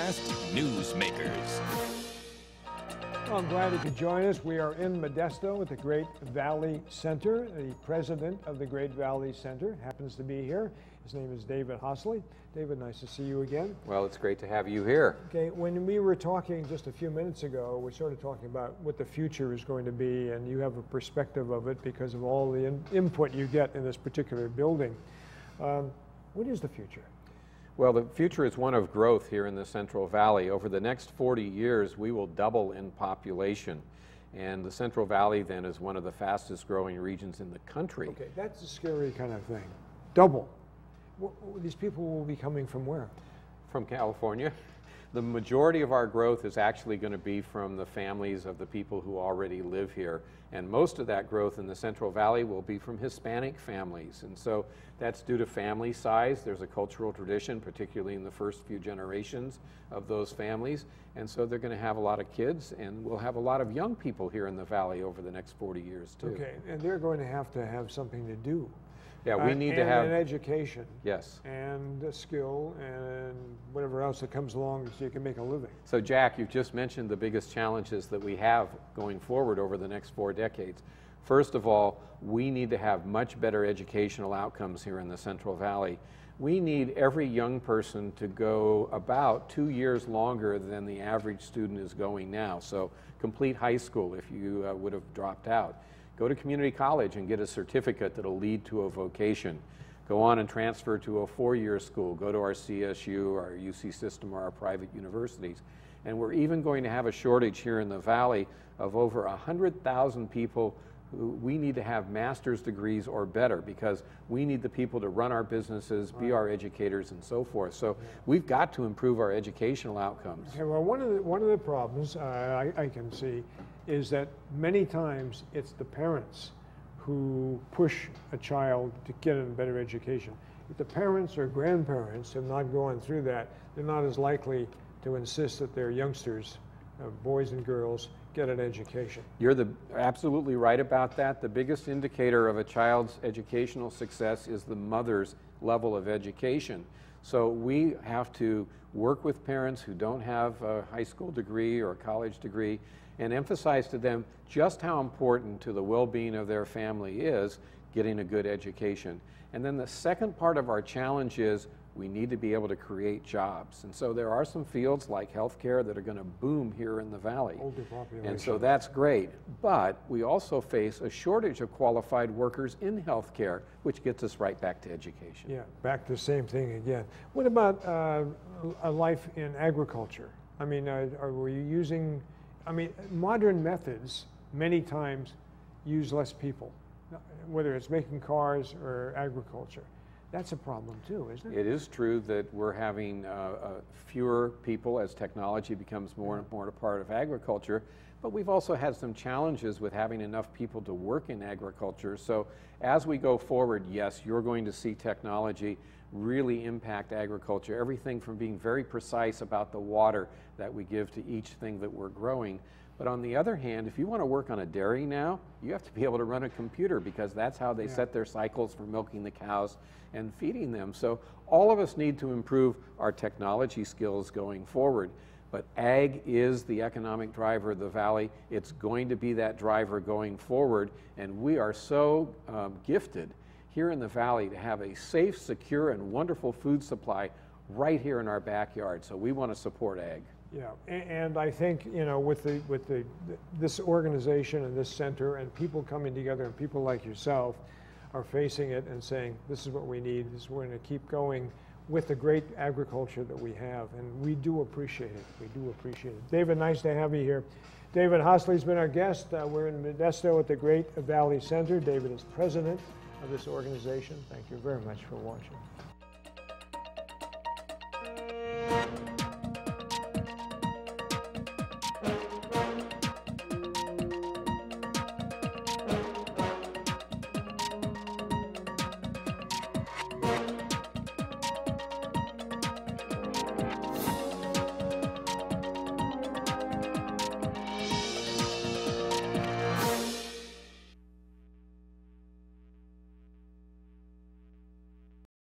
Newsmakers. Well, I'm glad you could join us. We are in Modesto at the Great Valley Center. The president of the Great Valley Center happens to be here. His name is David Hosley. David, nice to see you again. Well, it's great to have you here. Okay, when we were talking just a few minutes ago, we started talking about what the future is going to be, and you have a perspective of it because of all the input you get in this particular building. What is the future? Well, the future is one of growth here in the Central Valley. Over the next 40 years, we will double in population. And the Central Valley then is one of the fastest growing regions in the country. Okay, that's a scary kind of thing. Double. These people will be coming from where? From California. The majority of our growth is actually going to be from the families of the people who already live here. And most of that growth in the Central Valley will be from Hispanic families. And so that's due to family size. There's a cultural tradition, particularly in the first few generations of those families. And so they're going to have a lot of kids, and we'll have a lot of young people here in the Valley over the next 40 years, too. Okay, and they're going to have something to do. Yeah, we need to have an education. Yes. And a skill and whatever else that comes along so you can make a living. So Jack, you've just mentioned the biggest challenges that we have going forward over the next 4 decades. First of all, we need to have much better educational outcomes here in the Central Valley. We need every young person to go about 2 years longer than the average student is going now. So complete high school if you would have dropped out. Go to community college and get a certificate that'll lead to a vocation. Go on and transfer to a 4-year school. Go to our CSU, our UC system, or our private universities. And we're even going to have a shortage here in the Valley of over 100,000 people who we need to have master's degrees or better, because we need the people to run our businesses, be our educators, and so forth. So we've got to improve our educational outcomes. Okay, well, one of the problems I can see is that many times it's the parents who push a child to get a better education. If the parents or grandparents have not gone through that, they're not as likely to insist that their youngsters, boys and girls, get an education. You're absolutely right about that. The biggest indicator of a child's educational success is the mother's level of education. So we have to work with parents who don't have a high school degree or a college degree and emphasize to them just how important to the well-being of their family is getting a good education. And then the second part of our challenge is we need to be able to create jobs. And so there are some fields like healthcare that are going to boom here in the Valley. Older population. And so that's great. But we also face a shortage of qualified workers in healthcare, which gets us right back to education. Yeah, back to the same thing again. What about a life in agriculture? I mean, are we using, modern methods many times use less people, whether it's making cars or agriculture. That's a problem too, isn't it? It is true that we're having fewer people as technology becomes more and more a part of agriculture, but we've also had some challenges with having enough people to work in agriculture. So as we go forward, yes, you're going to see technology really impact agriculture, everything from being very precise about the water that we give to each thing that we're growing. But on the other hand, if you want to work on a dairy now, you have to be able to run a computer, because that's how they set their cycles for milking the cows and feeding them. So all of us need to improve our technology skills going forward. But ag is the economic driver of the Valley. It's going to be that driver going forward. And we are so gifted here in the Valley to have a safe, secure, and wonderful food supply right here in our backyard. So we want to support ag. Yeah, and I think, with this organization and this center and people coming together, and people like yourself are facing it and saying, this is what we need, we're going to keep going with the great agriculture that we have, and we do appreciate it. We do appreciate it. David, nice to have you here. David Hosley's been our guest. We're in Modesto at the Great Valley Center. David is president of this organization. Thank you very much for watching.